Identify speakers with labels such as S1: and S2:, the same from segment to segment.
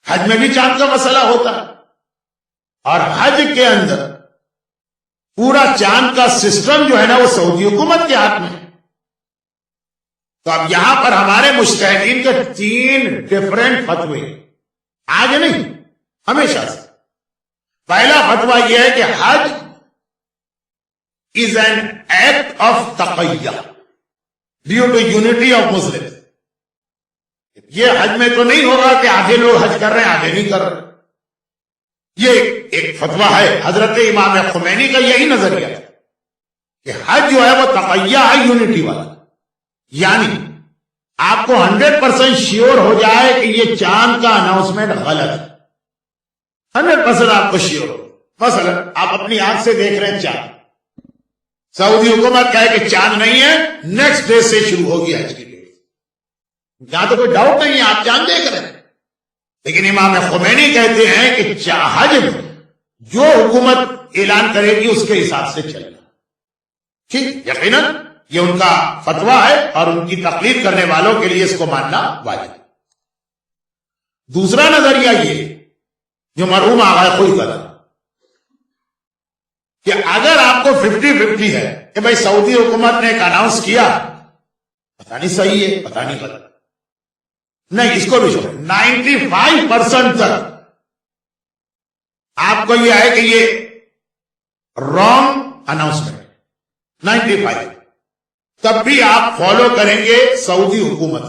S1: حج میں بھی چاند کا مسئلہ ہوتا ہے، اور حج کے اندر پورا چاند کا سسٹم جو ہے نا وہ سعودی حکومت کے ہاتھ میں ہے۔ تو اب یہاں پر ہمارے مجتہدین کے 3 ڈفرینٹ فتوے، آج نہیں ہمیشہ سے۔ پہلا فتویٰ یہ ہے کہ حج از این ایکٹ آف تقیہ due to unity of Muslim. یہ حج میں تو نہیں ہو رہا کہ آدھے لوگ حج کر رہے ہیں آدھے نہیں کر رہے، یہ ایک فتویٰ ہے۔ حضرت امام خمینی کا یہی نظریہ ہے کہ حج جو ہے وہ تقیہ ہے یونٹی والا، یعنی آپ کو 100% شیور ہو جائے کہ یہ چاند کا اناؤنسمنٹ غلط ہے، 100% آپ کو شیور ہو۔ مثلا آپ اپنی آنکھ سے دیکھ رہے ہیں چاند، سعودی حکومت کہے کہ چاند نہیں ہے، نیکسٹ ڈے سے شروع ہوگی حج کی ڈیٹ، یہاں تو کوئی ڈاؤٹ نہیں ہے، آپ چاند دیکھ رہے ہیں۔ لیکن امام خمینی کہتے ہیں کہ حج میں جو حکومت اعلان کرے گی اس کے حساب سے چلنا، ٹھیک؟ یقیناً یہ ان کا فتویٰ ہے اور ان کی تقلید کرنے والوں کے لیے اس کو ماننا واجب ہے۔ دوسرا نظریہ یہ جو مرحوم آغا خوئی کا تھا کہ اگر آپ کو 50-50 ہے کہ بھائی سعودی حکومت نے ایک اناؤنس کیا، پتہ نہیں صحیح ہے پتہ نہیں غلط، نہیں اس کو بھی چھوڑیں، 95% تک آپ کو یہ ہے کہ یہ رانگ اناؤنسمنٹ، 95 تب بھی آپ فالو کریں گے سعودی حکومت۔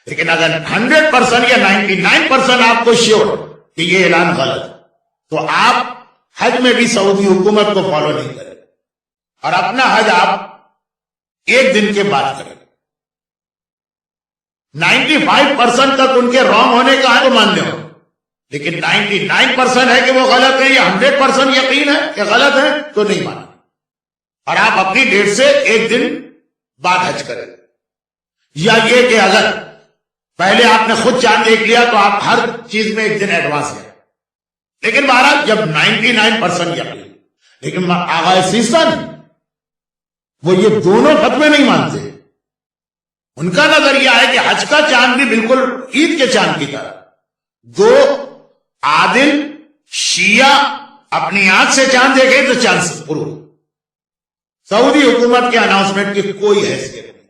S1: لیکن اگر 100% یا 99% آپ کو شیور کہ یہ اعلان غلط ہے تو آپ حج میں بھی سعودی حکومت کو فالو نہیں کریں اور اپنا حج آپ ایک دن کے بعد کریں۔ 95% تک ان کے رانگ ہونے کا ہے تو مان لیں، لیکن 99% ہے کہ وہ غلط ہے یا 100% یقین ہے کہ غلط ہے تو نہیں مانا، اور آپ اپنی ڈیٹ سے ایک دن بعد حج کریں۔ یا یہ کہ اگر پہلے آپ نے خود چاند دیکھ لیا تو آپ ہر چیز میں ایک دن ایڈوانس ہیں، لیکن بہرحال جب 99% یقین، لیکن آغا سیستان وہ یہ دونوں فتوے نہیں مانتے۔ ان کا نظریہ ہے کہ حج کا چاند بھی بالکل عید کے چاند کی طرح، دو عادل شیعہ اپنی آنکھ سے چاند دیکھے تو چاند سے پرو، سعودی حکومت کے اناؤنسمنٹ کی کوئی حیثیت نہیں۔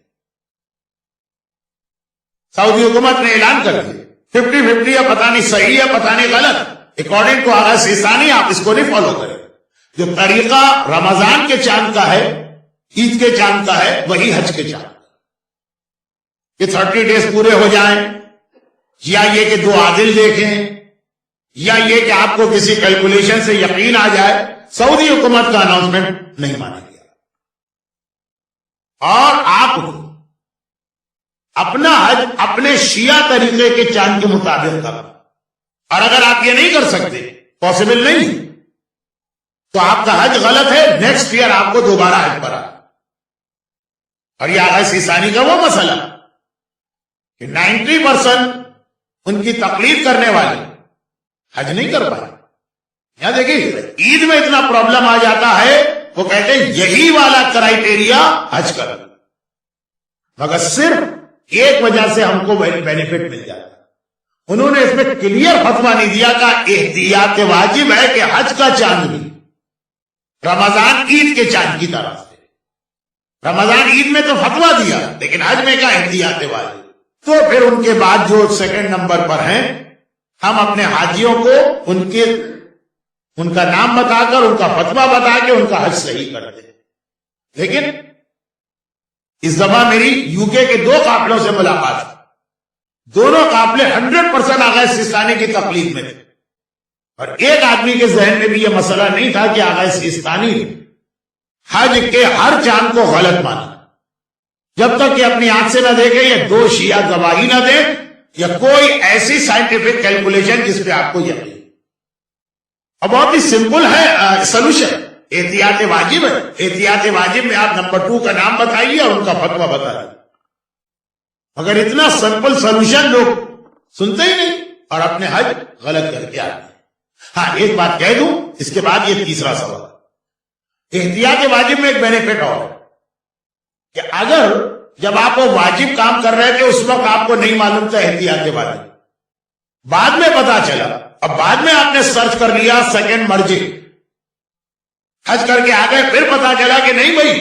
S1: سعودی حکومت نے اعلان کر دیا 50-50 یا پتہ نہیں صحیح ہے پتہ نہیں غلط، اکارڈنگ ٹو آغا سیستانی آپ اس کو نہیں فالو کریں۔ جو طریقہ رمضان کے چاند کا ہے، عید کے چاند کا ہے، وہی حج کے چاند کہ 30 ڈیز پورے ہو جائیں، یا یہ کہ دو عادل دیکھیں، یا یہ کہ آپ کو کسی کیلکولیشن سے یقین آ جائے، سعودی حکومت کا اناؤنسمنٹ نہیں مانا گیا۔ اور آپ اپنا حج اپنے شیعہ طریقے کے چاند کے مطابق کریں، اور اگر آپ یہ نہیں کر سکتے، پاسبل نہیں، تو آپ کا حج غلط ہے، نیکسٹ ایئر آپ کو دوبارہ حج پر آئے۔ اور یہ آغا سیستانی کا وہ مسئلہ کہ 90% ان کی تقلید کرنے والے حج نہیں کر پائے۔ یہاں دیکھیے عید میں اتنا پرابلم آ جاتا ہے، وہ کہتے ہیں یہی والا کرائیٹیریا حج کر، مگر صرف ایک وجہ سے ہم کو بینیفٹ مل جاتا ہے، انہوں نے اس میں کلیئر فتویٰ نہیں دیا کہ احتیاط واجب ہے کہ حج کا چاند بھی رمضان عید کے چاند کی طرح سے، رمضان عید میں تو فتویٰ دیا لیکن حج میں کا احتیاط واجب۔ تو پھر ان کے بعد جو سیکنڈ نمبر پر ہیں، ہم اپنے حاجیوں کو ان کا نام بتا کر ان کا فتویٰ بتا کے ان کا حج صحیح کرتے ہیں۔ لیکن اس دفعہ میری یو کے 2 قافلوں سے ملاقات ہے، دونوں قافلے 100% آغا سیستانی کی تقلید میں تھے، اور ایک آدمی کے ذہن میں بھی یہ مسئلہ نہیں تھا کہ آغا سیستانی حج کے ہر چاند کو غلط مانا، جب تک کہ اپنی آنکھ سے نہ دیکھے یا 2 شیعہ گواہی نہ دیں یا کوئی ایسی سائنٹیفک کیلکولیشن جس پہ آپ کو یقین۔ اور بہت ہی سمپل ہے سولوشن، احتیاط واجب ہے۔ احتیاط واجب میں آپ نمبر 2 کا نام بتائیے اور ان کا فتویٰ بتا دیجیے، مگر اتنا سمپل سولوشن لوگ سنتے ہی نہیں اور اپنے حج غلط کر کے آتے ہیں۔ ہاں ایک بات کہہ دوں، اس کے بعد یہ تیسرا سوال، احتیاط واجب میں ایک بینیفٹ اور ہے کہ اگر جب آپ وہ واجب کام کر رہے تھے اس وقت آپ کو نہیں معلوم تھا احتیاط واجب، بعد میں پتا چلا، اب بعد میں آپ نے سرچ کر لیا سیکنڈ مرجع، حج کر کے آ گئے، پھر پتا چلا کہ نہیں بھائی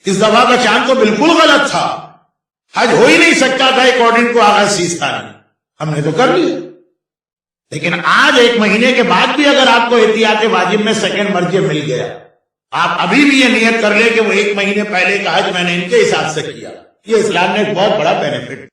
S1: اس دفعہ کا چاند تو بالکل غلط تھا، حج ہو ہی نہیں سکتا تھا اکارڈنگ ٹو آغا سیستانی، ہم نے تو کر لیا۔ لیکن آج 1 مہینے کے بعد بھی اگر آپ کو احتیاط واجب میں سیکنڈ مرجع مل گیا، آپ ابھی بھی یہ نیت کر لیں کہ وہ 1 مہینے پہلے کا حج میں نے ان کے حساب سے کیا، یہ اسلام نے ایک بہت بڑا بینیفٹ